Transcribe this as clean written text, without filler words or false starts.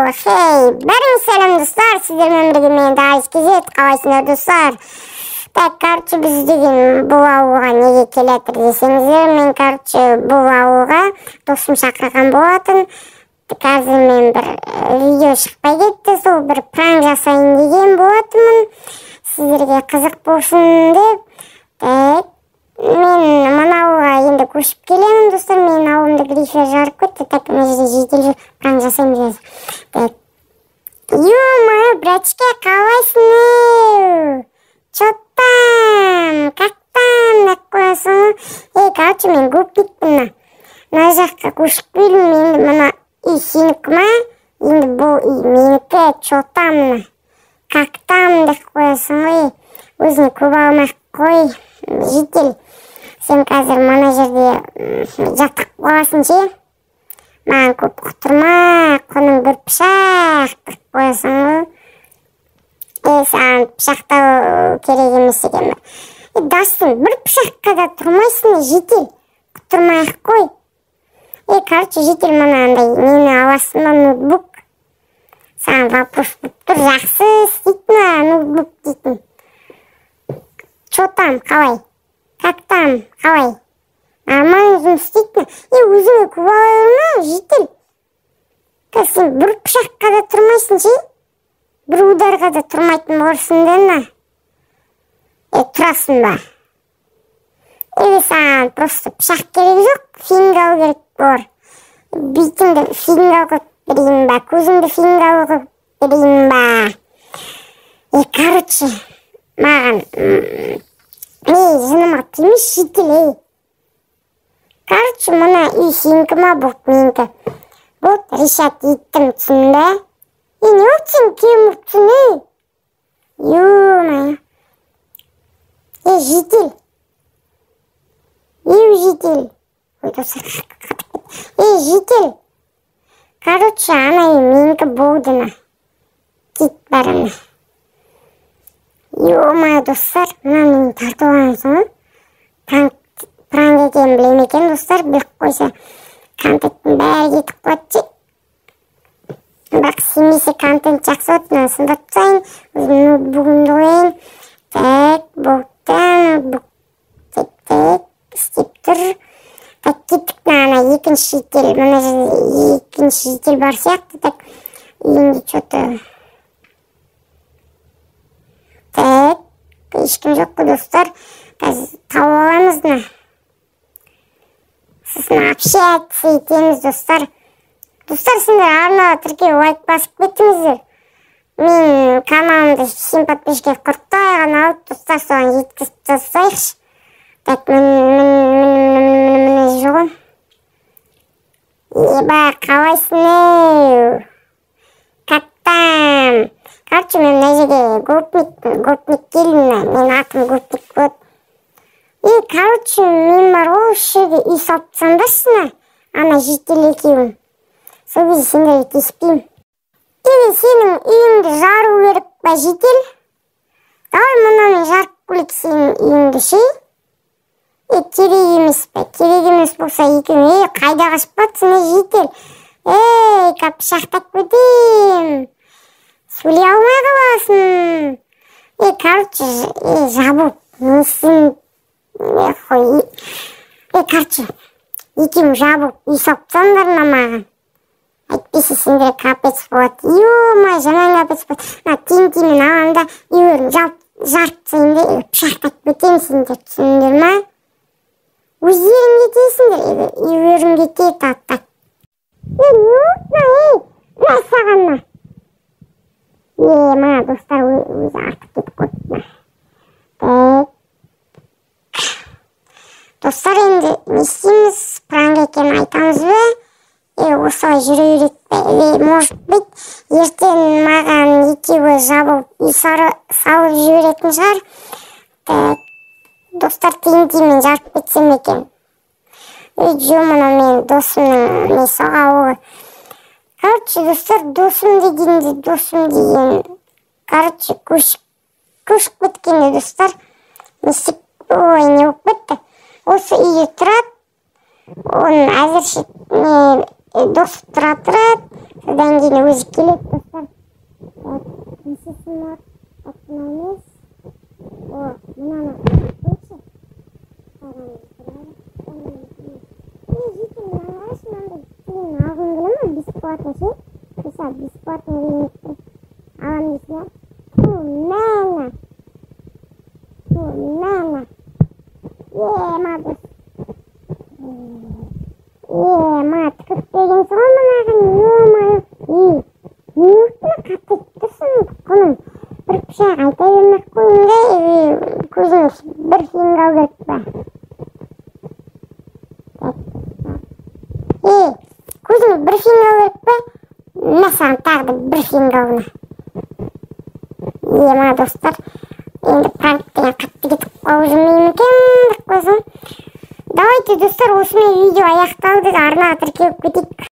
Хей, бәріңіз сәлем достар, сіздермен бірге мен Дайыс Кезет, қалайсыңдар достар? Так, короче, біз деген бұл ауылға неге келетір десеңіздер, мен, короче, бұл ауылға досым шақырған болатын. Қазір мен бір видео шықпай кетті, сол бір пранк жасайын деген болатынмын. Сіздерге қызық болсын деп. Так, мен мына ауылға енді көшіп келемін достар, мен ауылымды грифер жарып кетті. Так, мына жерде жедел пранк жасаймыз. Так, ё-моё, братишка, қалайсың? Чё там? Как там? Деп қоясың? Короче, мен гопникпін. Мына жаққа көшіп келдім, енді мына үй сенікі ма? Енді бұл үй менікі, чё там? Как там? Деп қоясың ғой. Өзіне көп алмақ қой, житель. Сен қазір мына жерде жаттық боласың ше? Маған көп құтырма, құның бір пышақ деп қоясың ғой. Саған пышақтау керек емес екен ба? Достым, бір пышаққа да тұрмайсың, житель. Құтырмай-ақ қой. Короче, житель мынандай нені аласың ба, ноутбук? Саған вопрос болып тұр, жақсы істейтін ноутбук дейтін. Чё там, қалай? Как там, қалай? Нормально жұмыс істейтін. Өзіңе көп алайын, житель. Сен бір пышаққа да тұрмайсың ше? Бір ударға да тұрмайтын болырсың дена. Тұрасың ба? Саған просто пышақ керек жоқ, фингал керек болар. Битіңді фингал қып берейін ба, көзіңді фингал қып берейін ба. Короче, маған жыныма тимеш житель. Короче, мына үй сенікі ма, бұлт менікі. Вот, решат еттім, түсінді? Не өтсің, кем өтсің, Ё-моё. Житель. Житель. Житель. Короче, ана үй менікі болдына. Кет бәріні. Ё-моё, достар, мына мені тартып алғансың ғой. Пранк екен білем екен, достар, біліп қойса. Контенттің бәрі кетіп қойды. Бірақ сенбесе контент жақсы өтін, сында тұтайын. Өзім ноутбугымды қойын. Так, ноутбук. Так, істеп тұр. Так, кеттік ана екінші житель. Мына жерде екінші житель бар сияқты. Так, енді что-то. Так, ешкім жоқ қой, достар. Қазір тауып аламыз на. Сосын общаться етеміз, достар. Достар, сендер арнада тіркеп лайк басып кеттіңіздер. Мен каналымды 100 подписчикке құрттайған алып, достар, соған жеткізіп тастайықшы. Так, міне жоғым. Қалайсың? Как там? Короче, мен мына жерге гопник келдім, мен атым гопник болады. Короче, мен бар ол үшеге үй салып тастаңдарсың, ана житель екеуін. Сол кезде сендерге теспеймін. Сенің үйіңді жару керек па, житель? Давай мұнаны жарып көрейік сенің үйіңді ше? Керек емес па? Керек емес болса екеуің. Қайда қашып жатсың, житель? Пышақтап көтем. Сөйлей алмай қаласың. Короче, жабу. Несін? Короче, екеуің жабу. Үй салып тастаңдар маған. Әйтпесе сендер капец болады. Ё-моё, жаман капец болады. Тиын-тиымен аламда үйлерін жарып тастайын де, пышақтап кетемін, сендер түсіндіңдер ма? Өздерің кетесіңдер, үйлерің кетеді аттап. Мына саған ма? Мына достар өзі артып кетіп қойды. Достар, енді не істейміз? Пранк екенін айтамыз ба? Осылай жүре береді бе? Может быть, ертең маған екеуі жабылып үй салып жіберетін шығар. Достар, тиын-тиымен жарып кетсем екен. Мына мен досымның несі ауылы. Короче, достар, досым деген. Короче, көшіп кеткенде, достар. Несіп, не болып кетті. Осы үйде тұрады. Оның әзірше досы тұрады. Одан кейін өзі келеді достар. Несесін атмаймыз. О, мынаны қойшы. Бесплатно ше? Mesela бесплатно ремонтты аламыз ya. Мана. Мана. Мадос. Мат, көп деген соң мынаған, ё-мое. Минутына қатып тұрсын, құным. Бір пышақ айта бермек қойыңда, көзіңіз бір фингал керек па? Көзіңіз бір фингал керек па? Мен саған тағы бір фингалына. Ма достар, енді пранктен қатты кетіп қауып жүрмеймін екен, деп қойсам. Давайте достар, осымен видео аяқталды, арнаға тіркеліп кетейік.